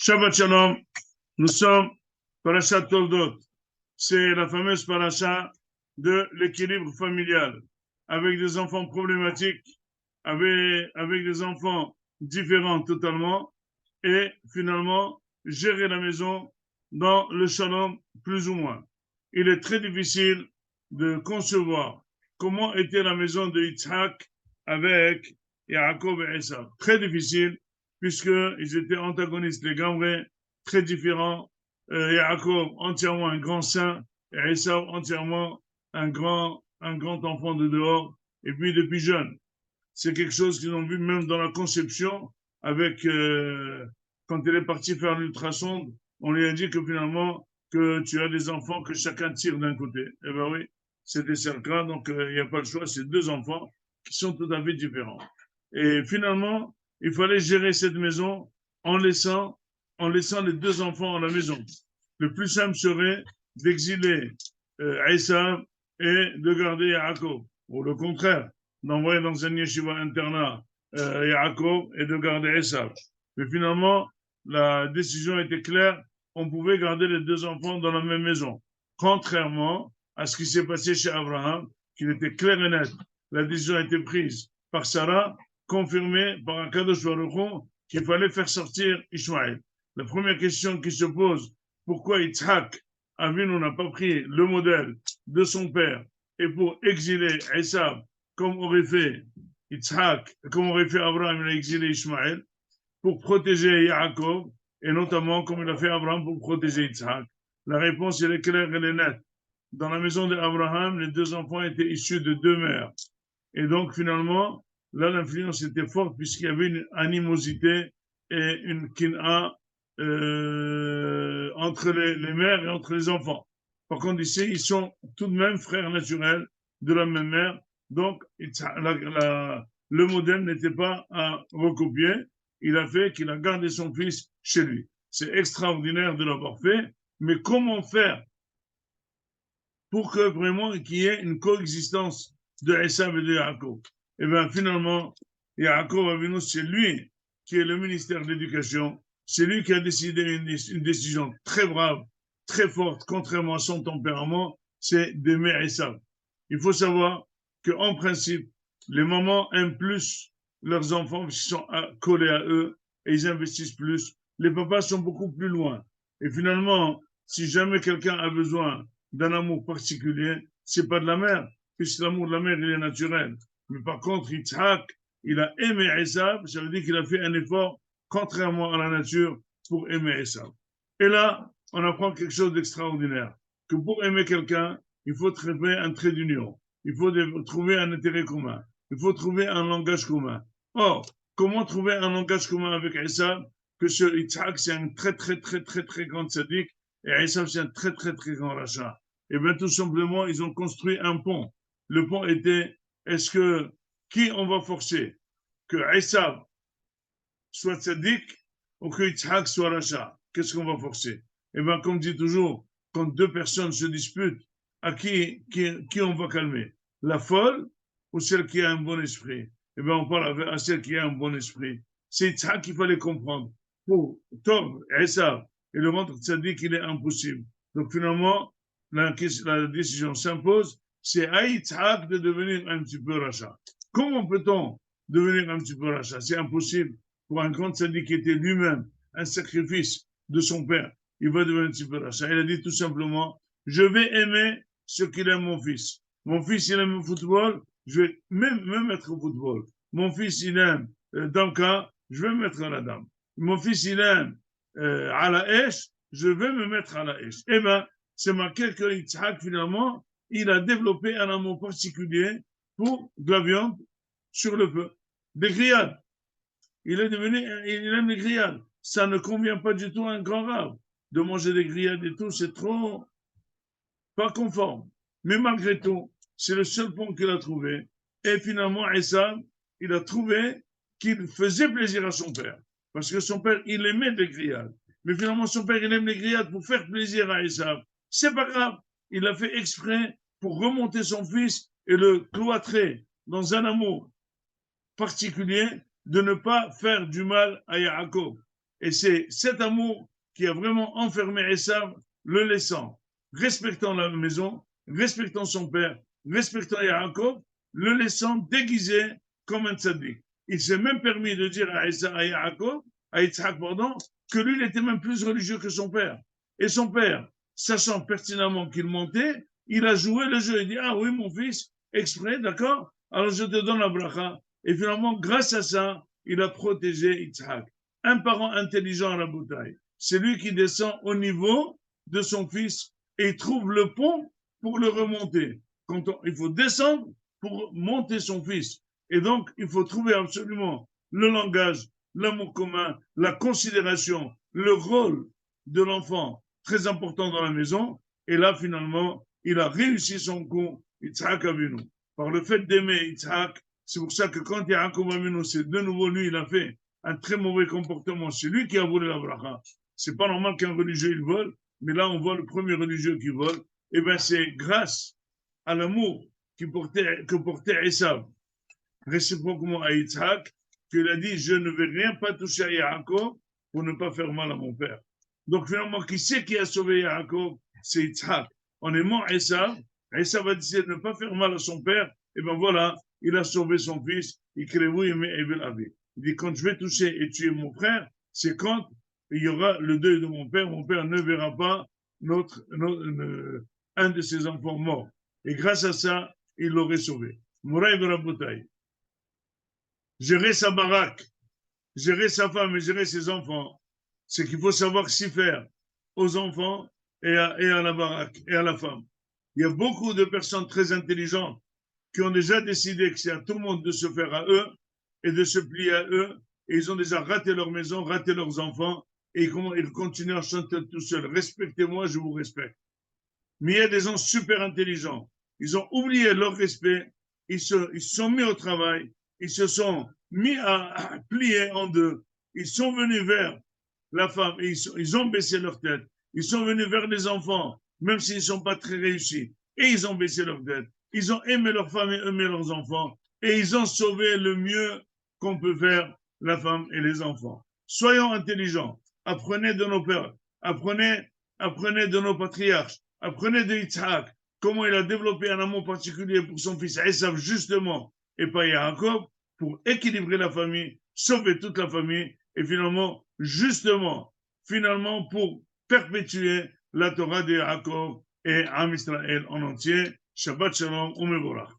Shabbat Shalom, nous sommes Parashat Toldot. C'est la fameuse paracha de l'équilibre familial, avec des enfants problématiques, avec des enfants différents totalement, et finalement gérer la maison dans le shalom plus ou moins. Il est très difficile de concevoir comment était la maison de Yitzhak avec Yaakov et Esav. Très difficile, puisqu'ils étaient antagonistes, les gambrés, très différents. Yaakov, entièrement un grand saint, et Esav, entièrement un grand enfant de dehors, et puis depuis jeune. C'est quelque chose qu'ils ont vu même dans la conception, avec quand il est parti faire l'ultrason, on lui a dit que finalement, que tu as des enfants que chacun tire d'un côté. Eh ben oui, c'était ça le cas, donc il n'y a pas le choix, c'est deux enfants qui sont tout à fait différents. Et finalement, il fallait gérer cette maison en laissant les deux enfants à la maison. Le plus simple serait d'exiler Esav et de garder Yaakov, ou le contraire, d'envoyer dans un yeshiva internat Yaakov et de garder Esav. Mais finalement, la décision était claire, on pouvait garder les deux enfants dans la même maison. Contrairement à ce qui s'est passé chez Abraham, qu'il était clair et net. La décision a été prise par Sarah, confirmée par un Kadosh Baruch Hu, qu'il fallait faire sortir Ishmaël. La première question qui se pose, pourquoi Yitzhak Avinu n'a pas pris le modèle de son père et pour exiler Esav, comme aurait fait Yitzhak, comme aurait fait Abraham, il a exilé Ishmaël, pour protéger Yaakov, et notamment comme il a fait Abraham pour protéger Yitzhak. La réponse, elle est claire, elle est nette. Dans la maison d'Abraham, les deux enfants étaient issus de deux mères. Et donc, finalement, là, l'influence était forte puisqu'il y avait une animosité et une kina entre les mères et entre les enfants. Par contre, ici, ils sont tout de même frères naturels de la même mère. Donc, le modèle n'était pas à recopier. Il a fait qu'il a gardé son fils chez lui. C'est extraordinaire de l'avoir fait, mais comment faire pour que vraiment qu'il y ait une coexistence de Esav et de Yaakov? Et bien finalement, Yaakov Avinu, c'est lui qui est le ministère de l'Éducation, c'est lui qui a décidé une décision très brave, très forte, contrairement à son tempérament, c'est d'aimer Esav. Il faut savoir qu'en principe, les mamans aiment plus leurs enfants parce qu'ils sont collés à eux et ils investissent plus. Les papas sont beaucoup plus loin. Et finalement, si jamais quelqu'un a besoin d'un amour particulier, c'est pas de la mère, puisque l'amour de la mère, il est naturel. Mais par contre, Yitzhak, il a aimé Esav, ça veut dire qu'il a fait un effort, contrairement à la nature, pour aimer Esav. Et là, on apprend quelque chose d'extraordinaire, que pour aimer quelqu'un, il faut trouver un trait d'union, il faut trouver un intérêt commun, il faut trouver un langage commun. Or, comment trouver un langage commun avec Esav, que ce Yitzhak, c'est un très, très, très, très, très grand sadique, et Esav, c'est un très, très, très grand rachat. Et bien, tout simplement, ils ont construit un pont. Le pont était, qui on va forcer? Que Esav soit tzaddik ou que Yitzhak soit rachat? Qu'est-ce qu'on va forcer? Et bien, comme dit toujours, quand deux personnes se disputent, à qui on va calmer? La folle ou celle qui a un bon esprit? Et bien, on parle à celle qui a un bon esprit. C'est Yitzhak qu'il fallait comprendre. Pour Tov, Esav, et le rendre tzaddik, il est impossible. Donc, finalement, la décision s'impose, c'est à Yitzhak de devenir un petit peu rachat. Comment peut-on devenir un petit peu rachat? C'est impossible pour un grand tzaddik qui était lui-même un sacrifice de son père. Il va devenir un petit peu rachat. Il a dit tout simplement, je vais aimer ce qu'il aime mon fils. Mon fils, il aime le football, je vais même me mettre au football. Mon fils, il aime Damka, je vais me mettre à la dame. Mon fils, il aime à la Esh, je vais me mettre à la Esh. Eh bien, c'est marqué que Yitzhak, finalement, il a développé un amour particulier pour de la viande sur le feu. Des grillades. Il aime les grillades. Ça ne convient pas du tout à un grand rave. De manger des grillades et tout, c'est trop pas conforme. Mais malgré tout, c'est le seul pont qu'il a trouvé. Et finalement, Esav, il a trouvé qu'il faisait plaisir à son père. Parce que son père, il aimait les grillades. Mais finalement, son père, il aime les grillades pour faire plaisir à Esav. C'est pas grave. Il a fait exprès pour remonter son fils et le cloîtrer dans un amour particulier de ne pas faire du mal à Yaakov. Et c'est cet amour qui a vraiment enfermé Esav, le laissant, respectant la maison, respectant son père, respectant Yaakov, le laissant déguisé comme un tzaddik. Il s'est même permis de dire à Yaakov, à Yitzhak, pardon, que lui, il était même plus religieux que son père. Et son père, sachant pertinemment qu'il mentait, il a joué le jeu. Il dit, ah oui, mon fils, exprès, d'accord? Alors je te donne la bracha. Et finalement, grâce à ça, il a protégé Yitzhak. Un parent intelligent à la bouteille, c'est lui qui descend au niveau de son fils et il trouve le pont pour le remonter. Il faut descendre pour monter son fils. Et donc, il faut trouver absolument le langage, l'amour commun, la considération, le rôle de l'enfant, très important dans la maison. Et là, finalement, il a réussi son coup, Yitzhak Avinu. Par le fait d'aimer Yitzhak, c'est pour ça que quand Yaakov Avinu, c'est de nouveau lui, il a fait un très mauvais comportement. C'est lui qui a volé la bracha. C'est pas normal qu'un religieux il vole, mais là, on voit le premier religieux qui vole. Et bien, c'est grâce à l'amour que portait Esav, réciproquement à Yitzhak, qu'il a dit, je ne vais rien pas toucher à Yaakov pour ne pas faire mal à mon père. Donc finalement, qui c'est qui a sauvé Yaakov? C'est Yitzhak. En aimant Esav, Esav a décidé de ne pas faire mal à son père, et ben voilà, il a sauvé son fils, il dit, quand je vais toucher et tuer mon frère, c'est quand il y aura le deuil de mon père ne verra pas un de ses enfants morts. Et grâce à ça, il l'aurait sauvé. Mouraï Baraboutaï. Gérer sa baraque, gérer sa femme et gérer ses enfants, c'est qu'il faut savoir s'y faire aux enfants et à la baraque et à la femme. Il y a beaucoup de personnes très intelligentes qui ont déjà décidé que c'est à tout le monde de se faire à eux et de se plier à eux, et ils ont déjà raté leur maison, raté leurs enfants, et ils continuent à chanter tout seuls. Respectez-moi, je vous respecte. Mais il y a des gens super intelligents. Ils ont oublié leur respect, ils se sont mis au travail, ils se sont mis à plier en deux. Ils sont venus vers la femme et ils ont baissé leur tête. Ils sont venus vers les enfants, même s'ils ne sont pas très réussis. Et ils ont baissé leur tête. Ils ont aimé leur femme et aimé leurs enfants. Et ils ont sauvé le mieux qu'on peut faire, la femme et les enfants. Soyons intelligents. Apprenez de nos pères. Apprenez de nos patriarches. Apprenez de Yitzhak comment il a développé un amour particulier pour son fils Esav, justement, et pas Yaakov, pour équilibrer la famille, sauver toute la famille, et finalement, justement, pour perpétuer la Torah de Yaakov et Am Israël en entier. Shabbat Shalom, Umevorach.